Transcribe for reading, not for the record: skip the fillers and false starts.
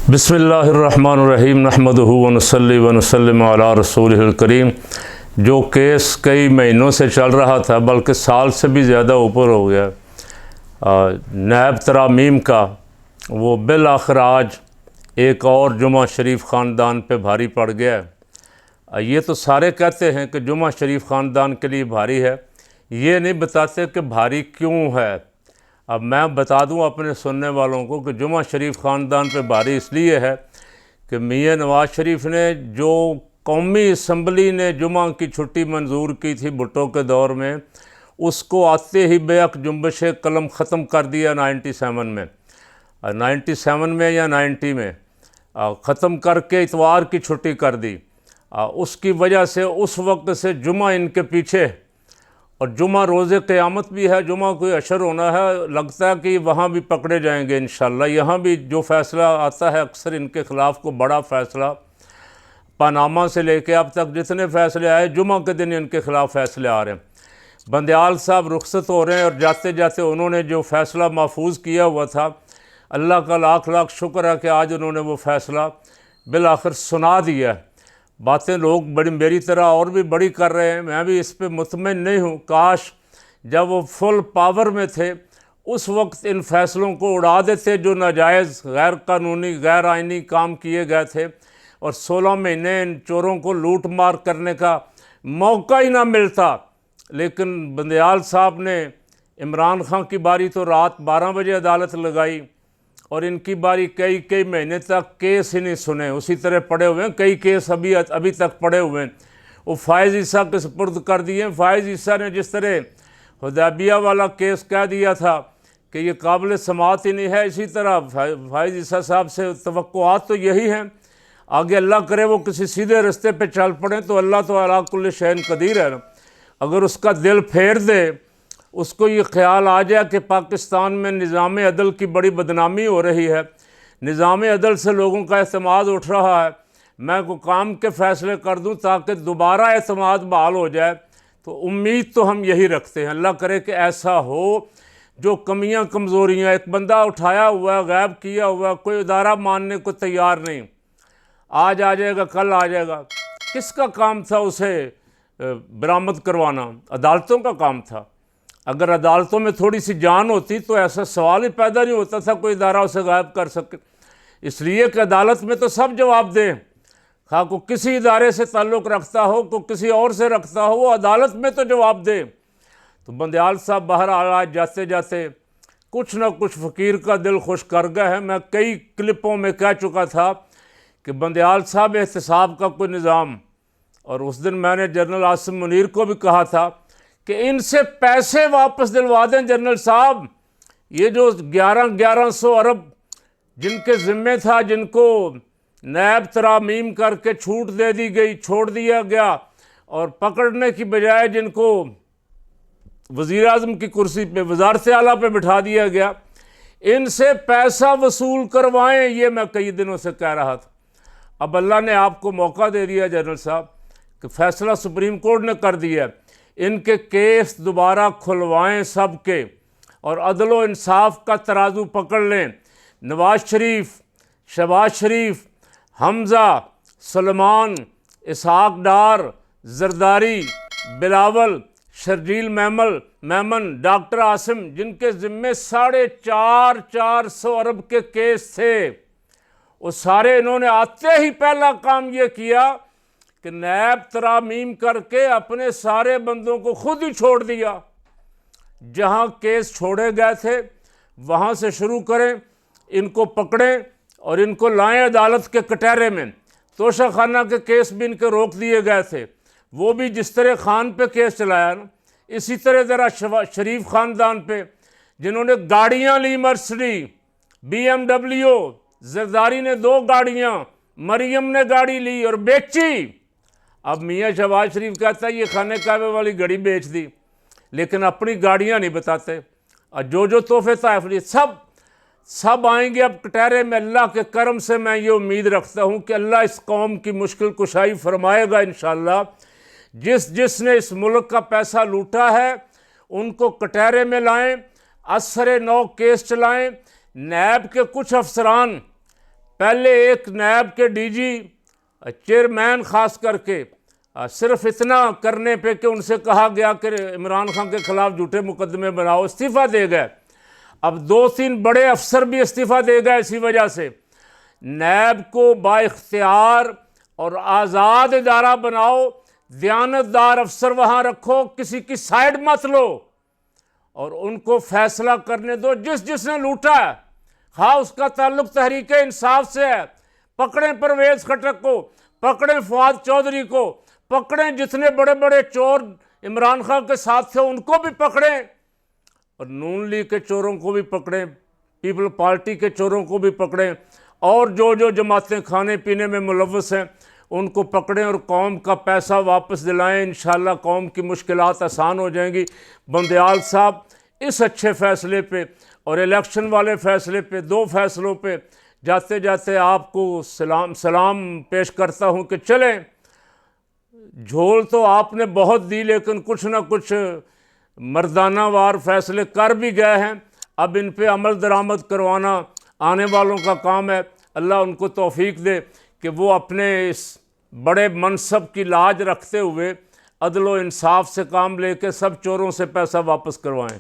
बिस्मिल्लाहिर्रहमानिर्रहीम नहमदुहु व नसल्ली व नसल्लिम अला रसूलिहिल करीम। जो केस कई महीनों से चल रहा था, बल्कि साल से भी ज़्यादा ऊपर हो गया, नैब तरामीम का, वो बिल आखिर आज एक और जुमा शरीफ ख़ानदान पे भारी पड़ गया है। ये तो सारे कहते हैं कि जुमा शरीफ ख़ानदान के लिए भारी है, ये नहीं बताते कि भारी क्यों है। अब मैं बता दूं अपने सुनने वालों को कि जुमा शरीफ ख़ानदान पे भारी इसलिए है कि मियाँ नवाज़ शरीफ ने जो कौमी असम्बली ने जुमा की छुट्टी मंजूर की थी भुट्टो के दौर में, उसको आते ही बेअक जुम्बश कलम ख़त्म कर दिया 97 में या 90 में ख़त्म करके इतवार की छुट्टी कर दी। उसकी वजह से उस वक्त से जुमा इनके पीछे, और जुमा रोज़े क़यामत भी है, जुमा कोई अशर होना है, लगता है कि वहाँ भी पकड़े जाएंगे इंशाअल्लाह। यहाँ भी जो फ़ैसला आता है अक्सर इनके ख़िलाफ़ को बड़ा फ़ैसला, पनामा से लेके अब तक जितने फ़ैसले आए, जुमा के दिन इनके ख़िलाफ़ फ़ैसले आ रहे हैं। बंदयाल साहब रुखसत हो रहे हैं और जाते जाते उन्होंने जो फ़ैसला महफूज किया हुआ था, अल्लाह का लाख लाख शुक्र है कि आज उन्होंने वो फ़ैसला बिल आखिर सुना दिया। बातें लोग बड़ी मेरी तरह और भी बड़ी कर रहे हैं, मैं भी इस पे मुतमिन नहीं हूँ। काश जब वो फुल पावर में थे उस वक्त इन फ़ैसलों को उड़ा देते जो नाजायज़, गैर कानूनी, गैर आइनी काम किए गए थे, और 16 महीने इन चोरों को लूट मार करने का मौका ही ना मिलता। लेकिन बंदयाल साहब ने, इमरान खान की बारी तो रात 12 बजे अदालत लगाई और इनकी बारी कई महीने तक केस ही नहीं सुने, उसी तरह पड़े हुए हैं। कई केस अभी तक पड़े हुए हैं। वो फ़ायज़ ईसा के सुपुर्द कर दिए। फ़ायज़ ईसा ने जिस तरह हुदैबिया वाला केस कह दिया था कि ये काबिल समाअत ही नहीं है, इसी तरह फ़ायज़ ईसा साहब से तवक्कुआत तो यही हैं। आगे अल्लाह करे वो किसी सीधे रास्ते पे चल पड़े तो अल्लाह तो अला कुल्ल शैइन कदीर है। अगर उसका दिल फेर दे, उसको ये ख्याल आ जाए कि पाकिस्तान में निज़ाम अदल की बड़ी बदनामी हो रही है, निज़ाम अदल से लोगों का एतमाद उठ रहा है, मैं को काम के फ़ैसले कर दूं ताकि दोबारा एतमाद बहाल हो जाए, तो उम्मीद तो हम यही रखते हैं। अल्लाह करे कि ऐसा हो। जो कमियां कमज़ोरियां, एक बंदा उठाया हुआ, गायब किया हुआ, कोई इदारा मानने को तैयार नहीं, आज आ जाएगा कल आ जाएगा। किसका काम था उसे बरामद करवाना? अदालतों का काम था। अगर अदालतों में थोड़ी सी जान होती तो ऐसा सवाल ही पैदा नहीं होता था कोई इदारा उसे गायब कर सके। इसलिए कि अदालत में तो सब जवाब दें, खा को किसी इदारे से ताल्लुक़ रखता हो, को किसी और से रखता हो, वो अदालत में तो जवाब दे। तो बंदयाल साहब बाहर आज जाते जाते कुछ ना कुछ फ़कीर का दिल खुश कर गए हैं। मैं कई क्लिपों में कह चुका था कि बंदयाल साहब एहतसाब का कोई निज़ाम, और उस दिन मैंने जनरल आसिम मुनीर को भी कहा था कि इनसे पैसे वापस दिलवा दें जनरल साहब। ये जो 1100 अरब जिनके ज़िम्मे था, जिनको नैब तरामीम करके छूट दे दी गई, छोड़ दिया गया, और पकड़ने की बजाय जिनको वज़ीर आज़म की कुर्सी पे, वज़ारत आला पे बिठा दिया गया, इनसे पैसा वसूल करवाएं। ये मैं कई दिनों से कह रहा था। अब अल्लाह ने आपको मौका दे दिया जनरल साहब कि फ़ैसला सुप्रीम कोर्ट ने कर दिया, इनके केस दोबारा खुलवाएं सबके, और अदल व इंसाफ का तराजू पकड़ लें। नवाज़ शरीफ, शहबाज शरीफ, हमज़ा, सलमान, इसहाक डार, जरदारी, बिलावल, शर्जील मेमन, डॉक्टर आसिम, जिनके ज़िम्मे 450 अरब के केस थे, वो सारे इन्होंने आते ही पहला काम ये किया कि नैब तरामीम करके अपने सारे बंदों को खुद ही छोड़ दिया। जहां केस छोड़े गए थे वहां से शुरू करें, इनको पकड़ें और इनको लाएं अदालत के कटहरे में। तोशा खाना के केस भी इनके रोक दिए गए थे, वो भी जिस तरह खान पे केस चलाया ना, इसी तरह ज़रा शरीफ ख़ानदान पे, जिन्होंने गाड़ियाँ ली, मर्सिडीज, BMW, जरदारी ने 2 गाड़ियाँ, मरियम ने गाड़ी ली और बेची। अब मियाँ शहबाज शरीफ कहता है ये खाने काबे वाली घड़ी बेच दी, लेकिन अपनी गाड़ियाँ नहीं बताते। और जो तोहफे तायफ सब आएंगे अब कटहरे में। अल्लाह के करम से मैं ये उम्मीद रखता हूँ कि अल्लाह इस कौम की मुश्किल कुशाई फरमाएगा इंशाअल्लाह। जिसने इस मुल्क का पैसा लूटा है उनको कटहरे में लाएं, असर 9 केस चलाएं। नैब के कुछ अफसरान पहले एक नैब के डीजी चेयरमैन खास करके सिर्फ इतना करने पे कि उनसे कहा गया कि इमरान खान के खिलाफ झूठे मुकदमे बनाओ, इस्तीफ़ा दे गए। अब 2-3 बड़े अफसर भी इस्तीफ़ा दे गए इसी वजह से। नैब को बाइख्तियार और आज़ाद इदारा बनाओ, दयानतदार अफसर वहाँ रखो, किसी की साइड मत लो और उनको फैसला करने दो। जिसने लूटा है, हाँ उसका ताल्लुक तहरीक इंसाफ से है, पकड़ें परवेज़ खटक को, पकड़ें फवाद चौधरी को, पकड़ें जितने बड़े बड़े चोर इमरान खान के साथ थे उनको भी पकड़ें, और नून लीग के चोरों को भी पकड़ें, पीपल पार्टी के चोरों को भी पकड़ें, और जो जमातें खाने पीने में मुलव्वस हैं उनको पकड़ें और कौम का पैसा वापस दिलाएं। इंशाअल्लाह कौम की मुश्किलात आसान हो जाएंगी। बंदयाल साहब, इस अच्छे फ़ैसले पे और इलेक्शन वाले फ़ैसले पे, 2 फैसलों पे जाते जाते आपको सलाम पेश करता हूँ कि चलें, झोल तो आपने बहुत दी लेकिन कुछ ना कुछ मर्दानावार फ़ैसले कर भी गए हैं। अब इन पे अमल दरामद करवाना आने वालों का काम है। अल्लाह उनको तौफीक दे कि वो अपने इस बड़े मनसब की लाज रखते हुए अदल व इंसाफ से काम लेके सब चोरों से पैसा वापस करवाएं।